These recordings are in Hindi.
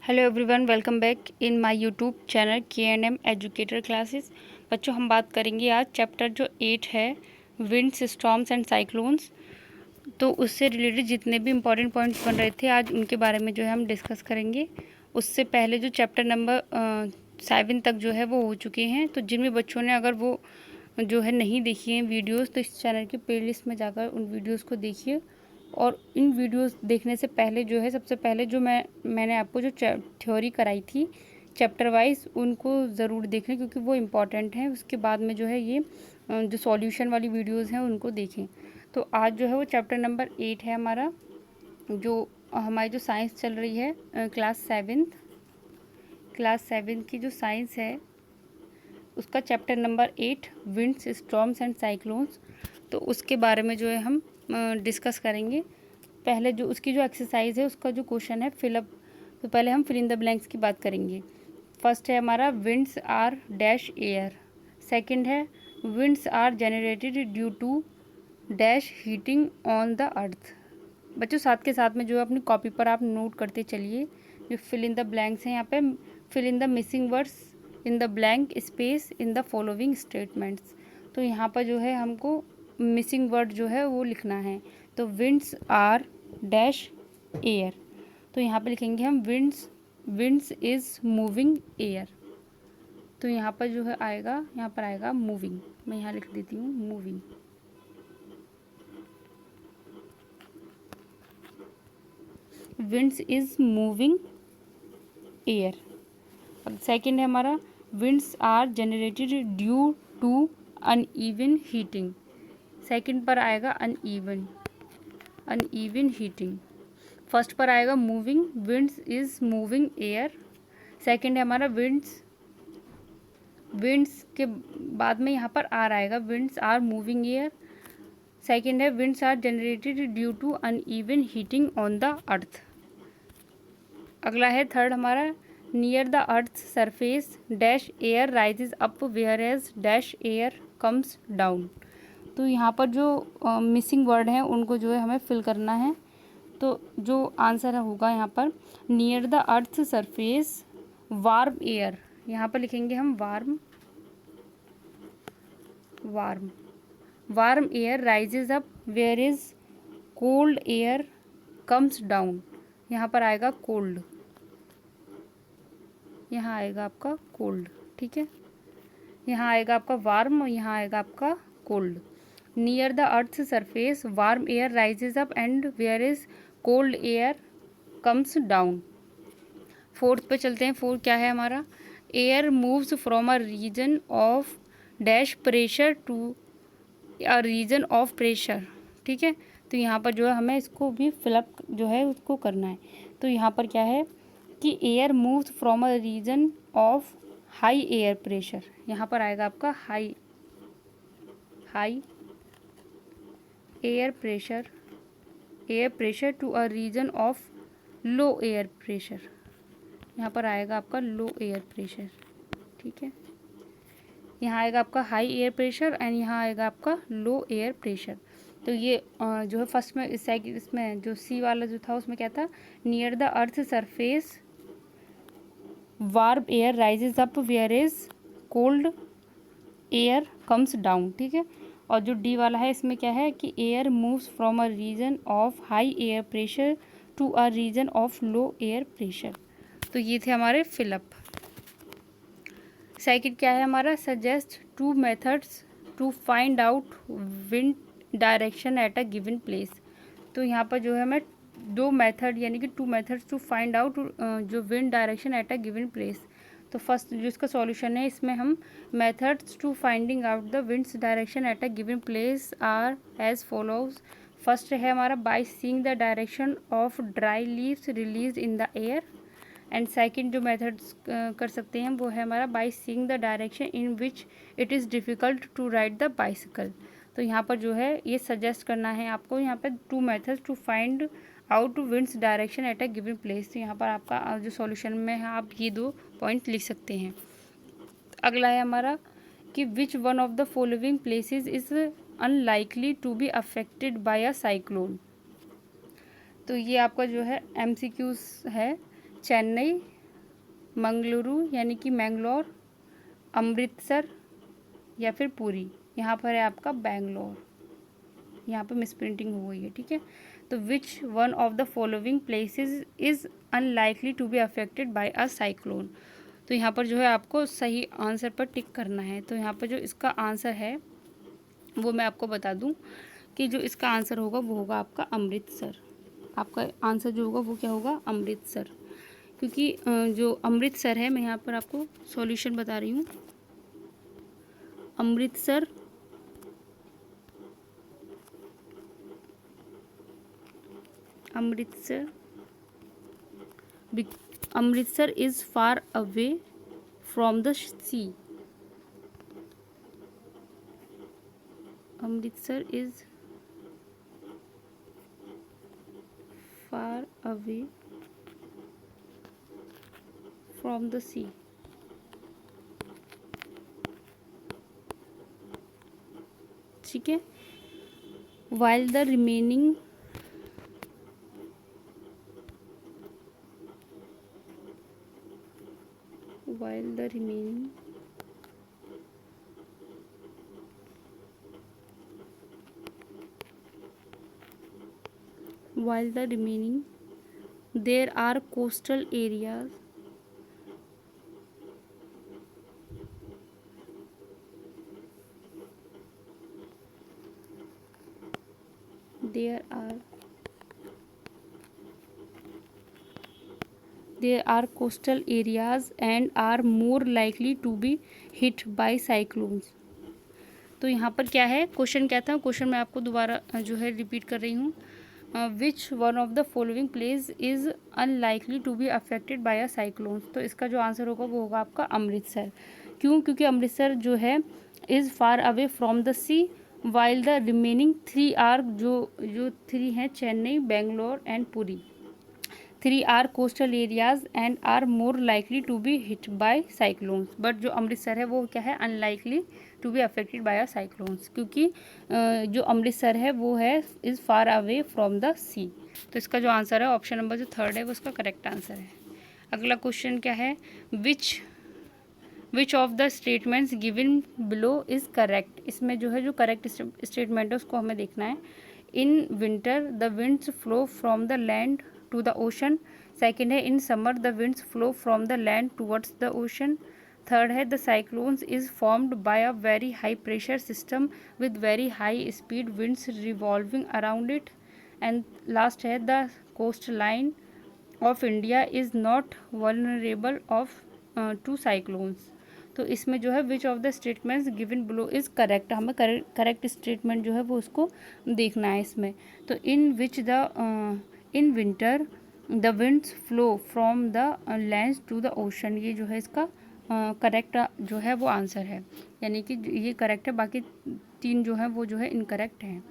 Hello everyone, welcome back in my YouTube channel KNM educator classes. बच्चों, हम बात करेंगे आज चैप्टर जो 8 है, विंड्स, स्टॉर्म्स एंड साइक्लोन्स। तो उससे रिलेटेड जितने भी इम्पॉर्टेंट पॉइंट्स बन रहे थे आज उनके बारे में जो है हम डिस्कस करेंगे। उससे पहले जो चैप्टर नंबर 7 तक जो है वो हो चुके हैं। तो जिन भी बच्चों ने अगर वो जो है नहीं देखी हैं वीडियोज़, तो इस चैनल की प्लेलिस्ट में जाकर उन वीडियोज़ को देखिए। और इन वीडियोस देखने से पहले जो है सबसे पहले जो मैंने आपको जो थ्योरी कराई थी चैप्टर वाइज, उनको ज़रूर देखें क्योंकि वो इम्पॉर्टेंट हैं। उसके बाद में जो है ये जो सॉल्यूशन वाली वीडियोस हैं उनको देखें। तो आज जो है वो चैप्टर नंबर 8 है हमारा, जो हमारी जो साइंस चल रही है क्लास 7 की जो साइंस है उसका chapter number 8 winds, storms and cyclones. तो उसके बारे में जो है हम डिस्कस करेंगे। पहले जो उसकी जो एक्सरसाइज है उसका जो क्वेश्चन है फिलअप, तो पहले हम फिल इन द ब्लैंक्स की बात करेंगे। फर्स्ट है हमारा winds are dash air. Second है winds are generated due to dash heating on the earth. बच्चों साथ के साथ में जो है अपनी कॉपी पर आप नोट करते चलिए जो फिल इन द ब्लैंक्स हैं। यहाँ पे fill in the missing words in the blank space in the following statements. तो यहाँ पर जो है हमको मिसिंग वर्ड जो है वो लिखना है। तो विंड्स आर डैश एयर, तो यहाँ पे लिखेंगे हम विंड्स इज़ मूविंग एयर। तो यहाँ पर जो है आएगा, यहाँ पर आएगा मूविंग। मैं यहाँ लिख देती हूँ moving. Winds is moving air. अब सेकंड है हमारा winds are generated due to uneven heating. Second पर आएगा अनइवन हीटिंग। फर्स्ट पर आएगा moving, winds is moving air. Second है हमारा विंड्स के बाद में यहाँ पर आर आएगा, winds are moving air. Second है winds are generated due to uneven heating on the earth. अगला है थर्ड हमारा near the earth surface dash air rises up whereas dash air comes down. तो यहाँ पर जो मिसिंग वर्ड हैं उनको जो है हमें फिल करना है। तो जो आंसर होगा यहाँ पर near the earth surface warm air. यहाँ पर लिखेंगे हम warm air rises up where is cold air comes down. यहाँ पर आएगा कोल्ड, यहाँ आएगा आपका कोल्ड। ठीक है, यहाँ आएगा आपका वार्म और यहाँ आएगा आपका cold. Near the earth surface warm air rises up and where is cold air comes down. Fourth पे चलते हैं। फोर्थ क्या है हमारा, air moves from a region of dash pressure to a region of pressure. ठीक है, तो यहाँ पर जो है हमें इसको भी फिलअप जो है उसको करना है। तो यहाँ पर क्या है कि air moves from a region of high air pressure. यहाँ पर आएगा आपका high air pressure to a region of low air pressure. यहाँ पर आएगा आपका लो एयर प्रेशर। ठीक है, यहाँ आएगा आपका हाई एयर प्रेशर एंड यहाँ आएगा आपका लो एयर प्रेशर। तो ये जो है फर्स्ट में इसमें जो सी वाला जो था उसमें क्या था, near the earth surface warm air rises up where is cold air comes down. ठीक है, और जो डी वाला है इसमें क्या है कि air moves from a region of high air pressure to a region of low air pressure. तो ये थे हमारे फिलअप। सेकंड क्या है हमारा, suggest 2 methods to find out wind direction at a given place. तो यहाँ पर जो है हमें 2 मेथड यानी कि 2 मेथड्स टू फाइंड आउट जो wind direction at a given place. तो फर्स्ट जो इसका सॉल्यूशन है इसमें हम methods to finding out the winds direction at a given place are as follows. First है हमारा by seeing the direction of dry leaves release in the air. And second जो मेथड्स कर सकते हैं वो है हमारा by seeing the direction in which it is difficult to ride the bicycle. तो यहाँ पर जो है ये सजेस्ट करना है आपको, यहाँ पर 2 methods to find out winds direction at a given place. तो यहाँ पर आपका जो सॉल्यूशन में है आप ये 2 पॉइंट लिख सकते हैं। अगला है हमारा कि which one of the following places is unlikely to be affected by a cyclone. तो ये आपका जो है MCQs है, चेन्नई, मंगलुरु यानी कि मैंगलोर, अमृतसर या फिर पुरी। यहाँ पर है आपका बैंगलोर, यहाँ पे मिसप्रिंटिंग हो गई है, ठीक है। तो which one of the following places is unlikely to be affected by a cyclone. तो यहाँ पर जो है आपको सही आंसर पर टिक करना है। तो यहाँ पर जो इसका आंसर है वो मैं आपको बता दूँ कि जो इसका आंसर होगा वो होगा आपका अमृतसर। आपका आंसर जो होगा वो क्या होगा, अमृतसर। क्योंकि जो अमृतसर है, मैं यहाँ पर आपको सॉल्यूशन बता रही हूँ। Amritsar Amritsar is far away from the sea. Amritsar is far away from the sea. ठीक है। while the remaining there are coastal areas and are more likely to be hit by cyclones। तो यहाँ पर क्या है, क्वेश्चन क्या था, क्वेश्चन मैं आपको दोबारा जो है रिपीट कर रही हूँ। Which one of the following place is unlikely to be affected by a cyclone. तो इसका जो आंसर होगा वो होगा आपका अमृतसर। क्यों? क्योंकि अमृतसर जो है is far away from the sea, while the remaining 3 are जो 3 हैं, Chennai, Bangalore and Puri, 3 are coastal areas and are more likely to be hit by cyclones. But जो अमृतसर है वो क्या है, unlikely to be affected by cyclones, क्योंकि जो अमृतसर है वो है is far away from the sea. तो इसका जो आंसर है ऑप्शन नंबर जो 3 है वो इसका करेक्ट आंसर है। अगला क्वेश्चन क्या है, which of the statements given below is correct. इसमें जो है जो करेक्ट स्टेटमेंट है उसको हमें देखना है। In winter the winds flow from the land to the ocean. Second है in summer the winds flow from the land towards the ocean. Third है the cyclones is formed by a very high pressure system with very high speed winds revolving around it. And last है the coast line of India is not vulnerable of to cyclones. तो इसमें जो है which of the statements given below is correct, हमें करेक्ट स्टेटमेंट जो है वो उसको देखना है इसमें। तो in winter the winds flow from the land to the ocean, ये जो है इसका करेक्ट जो है वो आंसर है, यानी कि ये करेक्ट है, बाकी 3 जो है वो जो है इनकरेक्ट हैं।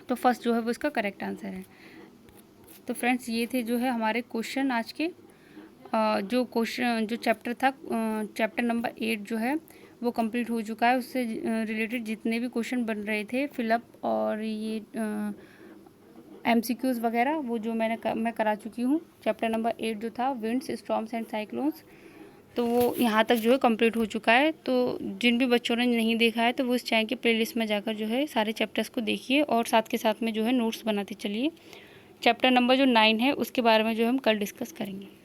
तो फर्स्ट जो है वो इसका करेक्ट आंसर है। तो फ्रेंड्स ये थे जो है हमारे क्वेश्चन आज के। जो चैप्टर था, चैप्टर नंबर 8 जो है वो कंप्लीट हो चुका है। उससे रिलेटेड जितने भी क्वेश्चन बन रहे थे फिलअप और ये MCQs वगैरह वो जो मैं करा चुकी हूँ। चैप्टर नंबर 8 जो था विंड्स, स्टॉर्म्स एंड साइक्लोन्स, तो वो यहाँ तक जो है कंप्लीट हो चुका है। तो जिन भी बच्चों ने नहीं देखा है तो वो इस चैनल के प्लेलिस्ट में जाकर जो है सारे चैप्टर्स को देखिए और साथ के साथ में जो है नोट्स बनाते चलिए। चैप्टर नंबर जो 9 है उसके बारे में जो हम कल डिस्कस करेंगे।